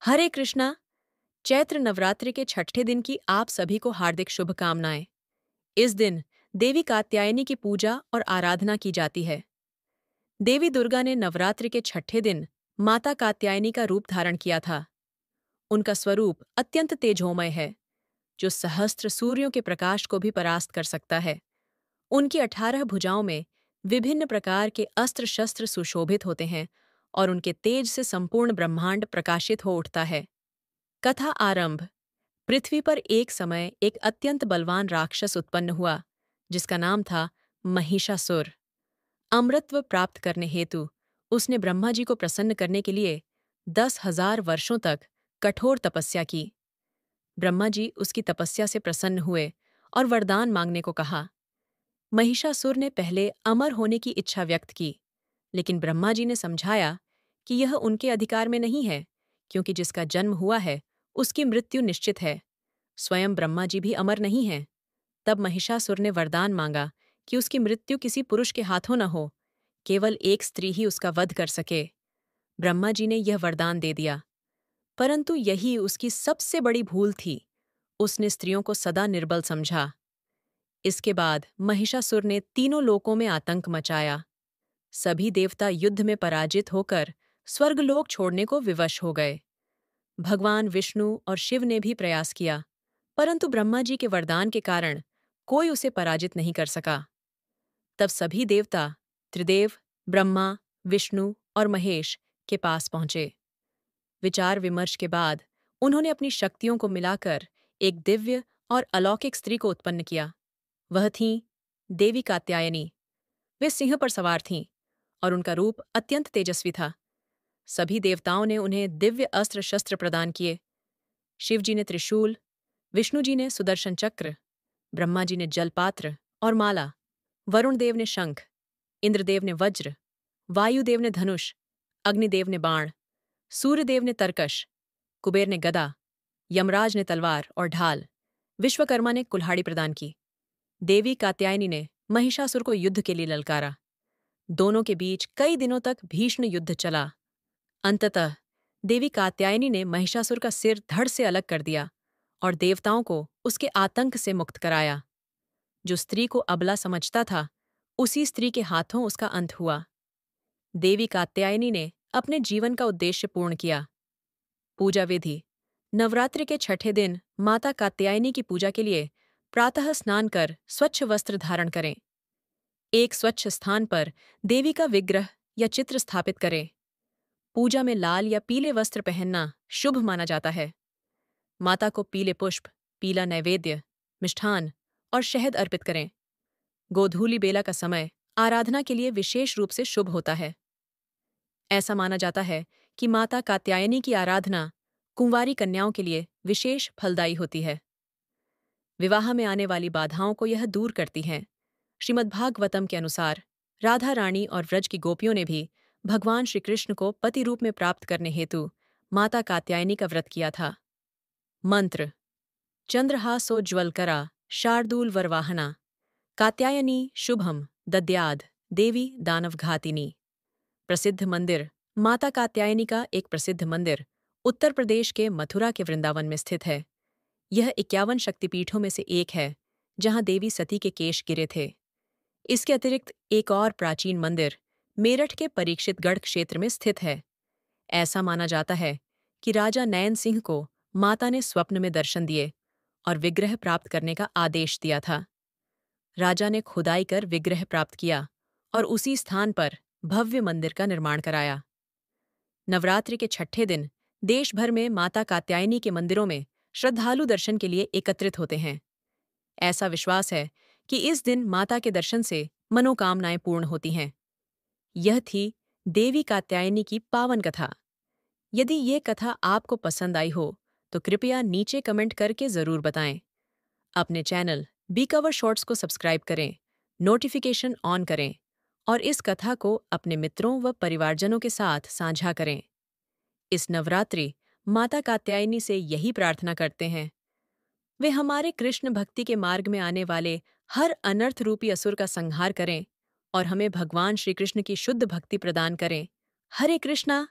हरे कृष्णा। चैत्र नवरात्रि के छठे दिन की आप सभी को हार्दिक शुभकामनाएं। इस दिन देवी कात्यायनी की पूजा और आराधना की जाती है। देवी दुर्गा ने नवरात्रि के छठे दिन माता कात्यायनी का रूप धारण किया था। उनका स्वरूप अत्यंत तेजोमय है, जो सहस्त्र सूर्यों के प्रकाश को भी परास्त कर सकता है। उनकी 18 भुजाओं में विभिन्न प्रकार के अस्त्र शस्त्र सुशोभित होते हैं और उनके तेज से संपूर्ण ब्रह्मांड प्रकाशित हो उठता है। कथा आरंभ। पृथ्वी पर एक समय एक अत्यंत बलवान राक्षस उत्पन्न हुआ, जिसका नाम था महिषासुर। अमृतत्व प्राप्त करने हेतु उसने ब्रह्मा जी को प्रसन्न करने के लिए 10,000 वर्षों तक कठोर तपस्या की। ब्रह्मा जी उसकी तपस्या से प्रसन्न हुए और वरदान मांगने को कहा। महिषासुर ने पहले अमर होने की इच्छा व्यक्त की, लेकिन ब्रह्मा जी ने समझाया कि यह उनके अधिकार में नहीं है, क्योंकि जिसका जन्म हुआ है उसकी मृत्यु निश्चित है। स्वयं ब्रह्मा जी भी अमर नहीं हैं। तब महिषासुर ने वरदान मांगा कि उसकी मृत्यु किसी पुरुष के हाथों न हो, केवल एक स्त्री ही उसका वध कर सके। ब्रह्मा जी ने यह वरदान दे दिया, परंतु यही उसकी सबसे बड़ी भूल थी। उसने स्त्रियों को सदा निर्बल समझा। इसके बाद महिषासुर ने तीनों लोकों में आतंक मचाया। सभी देवता युद्ध में पराजित होकर स्वर्गलोक छोड़ने को विवश हो गए। भगवान विष्णु और शिव ने भी प्रयास किया, परंतु ब्रह्मा जी के वरदान के कारण कोई उसे पराजित नहीं कर सका। तब सभी देवता त्रिदेव, ब्रह्मा, विष्णु और महेश के पास पहुंचे। विचार विमर्श के बाद उन्होंने अपनी शक्तियों को मिलाकर एक दिव्य और अलौकिक स्त्री को उत्पन्न किया। वह थीं देवी कात्यायनी। वे सिंह पर सवार थीं और उनका रूप अत्यंत तेजस्वी था। सभी देवताओं ने उन्हें दिव्य अस्त्र शस्त्र प्रदान किए। शिव जी ने त्रिशूल, विष्णु जी ने सुदर्शन चक्र, ब्रह्मा जी ने जलपात्र और माला, वरुण देव ने शंख, इंद्रदेव ने वज्र, वायुदेव ने धनुष, अग्निदेव ने बाण, सूर्यदेव ने तरकश, कुबेर ने गदा, यमराज ने तलवार और ढाल, विश्वकर्मा ने कुल्हाड़ी प्रदान की। देवी कात्यायनी ने महिषासुर को युद्ध के लिए ललकारा। दोनों के बीच कई दिनों तक भीषण युद्ध चला। अंततः देवी कात्यायनी ने महिषासुर का सिर धड़ से अलग कर दिया और देवताओं को उसके आतंक से मुक्त कराया। जो स्त्री को अबला समझता था, उसी स्त्री के हाथों उसका अंत हुआ। देवी कात्यायनी ने अपने जीवन का उद्देश्य पूर्ण किया। पूजा विधि। नवरात्रि के छठे दिन माता कात्यायनी की पूजा के लिए प्रातः स्नान कर स्वच्छ वस्त्र धारण करें। एक स्वच्छ स्थान पर देवी का विग्रह या चित्र स्थापित करें। पूजा में लाल या पीले वस्त्र पहनना शुभ माना जाता है। माता को पीले पुष्प, पीला नैवेद्य, मिष्ठान और शहद अर्पित करें। गोधूलि बेला का समय आराधना के लिए विशेष रूप से शुभ होता है। ऐसा माना जाता है कि माता कात्यायनी की आराधना कुंवारी कन्याओं के लिए विशेष फलदायी होती है। विवाह में आने वाली बाधाओं को यह दूर करती हैं। श्रीमद्भागवतम के अनुसार राधा रानी और व्रज की गोपियों ने भी भगवान श्री कृष्ण को पति रूप में प्राप्त करने हेतु माता कात्यायनी का व्रत किया था। मंत्र। चंद्रहासोज्ज्वलकरा शार्दूल वरवाहना कात्यायनी शुभम दद्याद देवी दानवघातिनी। प्रसिद्ध मंदिर। माता कात्यायनी का एक प्रसिद्ध मंदिर उत्तर प्रदेश के मथुरा के वृंदावन में स्थित है। यह 51 शक्तिपीठों में से एक है, जहां देवी सती के केश गिरे थे। इसके अतिरिक्त एक और प्राचीन मंदिर मेरठ के परीक्षितगढ़ क्षेत्र में स्थित है। ऐसा माना जाता है कि राजा नैन सिंह को माता ने स्वप्न में दर्शन दिए और विग्रह प्राप्त करने का आदेश दिया था। राजा ने खुदाई कर विग्रह प्राप्त किया और उसी स्थान पर भव्य मंदिर का निर्माण कराया। नवरात्रि के छठे दिन देश भर में माता कात्यायनी के मंदिरों में श्रद्धालु दर्शन के लिए एकत्रित होते हैं। ऐसा विश्वास है कि इस दिन माता के दर्शन से मनोकामनाएं पूर्ण होती हैं। यह थी देवी कात्यायनी की पावन कथा। यदि ये कथा आपको पसंद आई हो तो कृपया नीचे कमेंट करके ज़रूर बताएं। अपने चैनल बी कवर शॉर्ट्स को सब्सक्राइब करें, नोटिफिकेशन ऑन करें और इस कथा को अपने मित्रों व परिवारजनों के साथ साझा करें। इस नवरात्रि माता कात्यायनी से यही प्रार्थना करते हैं, वे हमारे कृष्ण भक्ति के मार्ग में आने वाले हर अनर्थ रूपी असुर का संहार करें और हमें भगवान श्री कृष्ण की शुद्ध भक्ति प्रदान करें। हरे कृष्णा।